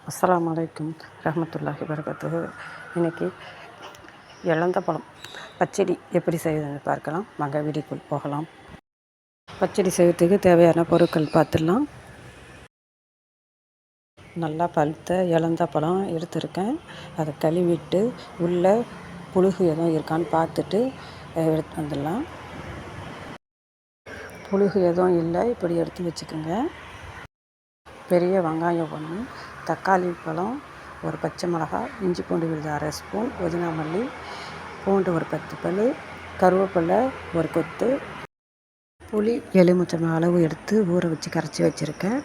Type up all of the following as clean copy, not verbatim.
அஸ்ஸலாமு அலைக்கும் ரஹ்மத்துல்லாஹி வரகாத்துஹு. இன்றைக்கி இலந்த பழம் பச்சடி எப்படி செய்வதுன்னு பார்க்கலாம். வாங்க வீடியோக்குள் போகலாம். பச்சடி செய்வதுக்கு தேவையான பொருட்கள் பார்த்துடலாம். நல்லா பழுத்த இலந்த பழம் எடுத்துருக்கேன். அதை கழுவிட்டு உள்ளே புழுகு எதுவும் இருக்கான்னு பார்த்துட்டு எடுத்து வந்துடலாம். புழுகு எதுவும் இல்லை, இப்படி எடுத்து வச்சுக்கோங்க. பெரிய வெங்காயம் ஒன்று, தக்காளி பழம், ஒரு பச்சை மிளகாய், இஞ்சி பூண்டு விழுது அரை ஸ்பூன், புதினா மல்லி, பூண்டு ஒரு 10 பல், கருவேப்பிலை ஒரு கொத்து, புளி எலுமிச்சை அளவு எடுத்து ஊற வச்சு கரைச்சி வச்சுருக்கேன்.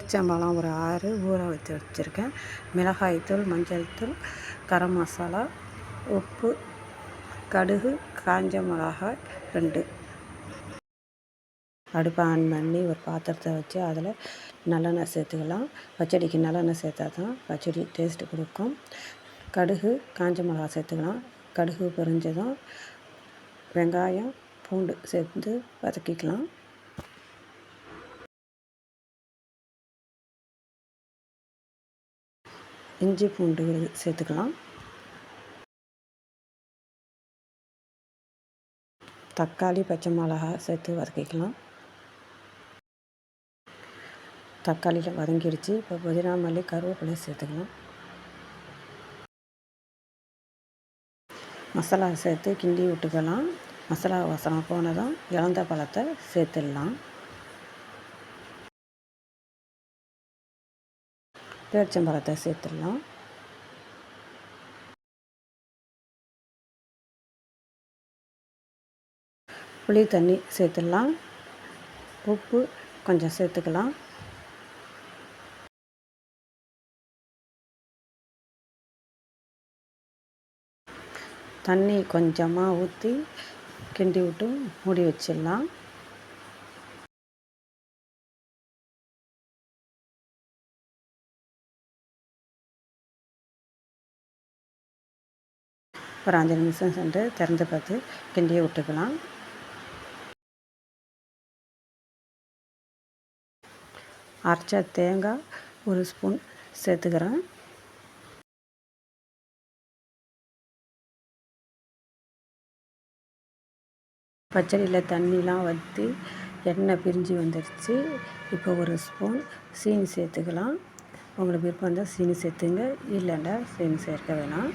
பச்சைம்பழம் ஒரு 6 ஊற வச்சு வச்சுருக்கேன். மிளகாய்த்தூள், மஞ்சள் தூள், கரம் மசாலா, உப்பு, கடுகு, காஞ்ச மிளகாய் 2. அடுப்பை ஆன் பண்ணி ஒரு பாத்திரத்தை வச்சு அதில் நல்லெண்ணெய் சேர்த்துக்கலாம். பச்சடிக்கு நல்லெண்ணெய் சேர்த்தா தான் பச்சடி டேஸ்ட்டு கொடுக்கும். கடுகு, காஞ்ச மிளகாய் சேர்த்துக்கலாம். கடுகு பொரிஞ்சதும் வெங்காயம், பூண்டு சேர்த்து வதக்கிக்கலாம். இஞ்சி பூண்டு சேர்த்துக்கலாம். தக்காளி, பச்சை மிளகாய் சேர்த்து வதக்கிக்கலாம். தக்காளியில் வதங்கிடுச்சு. இப்போ புதினா மல்லி, கருவேப்பிலை சேர்த்துக்கலாம். மசாலா சேர்த்து கிண்டி விட்டுக்கலாம். மசாலா வாசனை போனதும் இலந்த பழத்தை சேர்த்துடலாம். பேரிச்சம்பழத்தை சேர்த்துடலாம். புளி தண்ணி சேர்த்துடலாம். உப்பு கொஞ்சம் சேர்த்துக்கலாம். தண்ணி கொஞ்சமாக ஊற்றி கிண்டி விட்டு மூடி வச்சிடலாம். ஒரு 5 நிமிஷம் சென்று திறந்து பார்த்து கிண்டியை விட்டுக்கலாம். அரைச்ச தேங்காய் ஒரு ஸ்பூன் சேர்த்துக்கிறேன். பச்சடியில் தண்ணிலாம் வற்றி எண்ணெய் பிரிஞ்சு வந்துடுச்சு. இப்போ ஒரு ஸ்பூன் சீனி சேர்த்துக்கலாம். உங்களுக்கு விருப்பம் இருந்தால் சீனி சேர்த்துங்க, இல்லைன்னா சீனி சேர்க்க வேணாம்.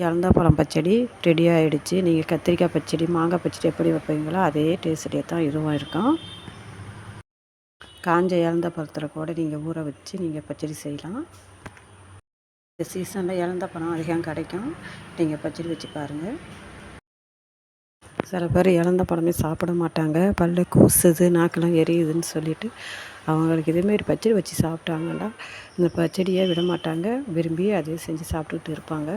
இலந்த பழம் பச்சடி ரெடி ஆகிடுச்சு. நீங்கள் கத்திரிக்காய் பச்சடி, மாங்காய் பச்சடி எப்படி வைப்பீங்களோ அதே டேஸ்ட்லேயே தான் இதுவும் இருக்கும். காஞ்ச இலந்த பழத்தில் கூட நீங்கள் ஊற வச்சு நீங்கள் பச்சடி செய்யலாம். இந்த சீசனில் இலந்த பழம் அதிகம் கிடைக்கும். நீங்கள் பச்சடி வச்சு பாருங்கள். சில பேர் இலந்த பழமே சாப்பிட மாட்டாங்க. பல்ல கூசுது, நாக்கெல்லாம் எரியுதுன்னு சொல்லிட்டு அவங்களுக்கு இதேமாரி பச்சடி வச்சு சாப்பிட்டாங்கன்னா இந்த பச்சடியை விட மாட்டாங்க. விரும்பி அதே செஞ்சு சாப்பிட்டுட்டு இருப்பாங்க.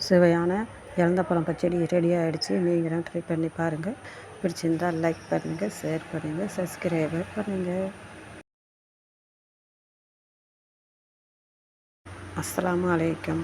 சுவையான இலந்த பழம் பச்சடி ரெடி ஆகிடுச்சு. நீங்களும் ட்ரை பண்ணி பாருங்கள். பிடிச்சிருந்தால் லைக் பண்ணுங்கள், ஷேர் பண்ணுங்கள், சப்ஸ்கிரைபர் பண்ணுங்கள். அஸ்ஸலாமு அலைக்கும்.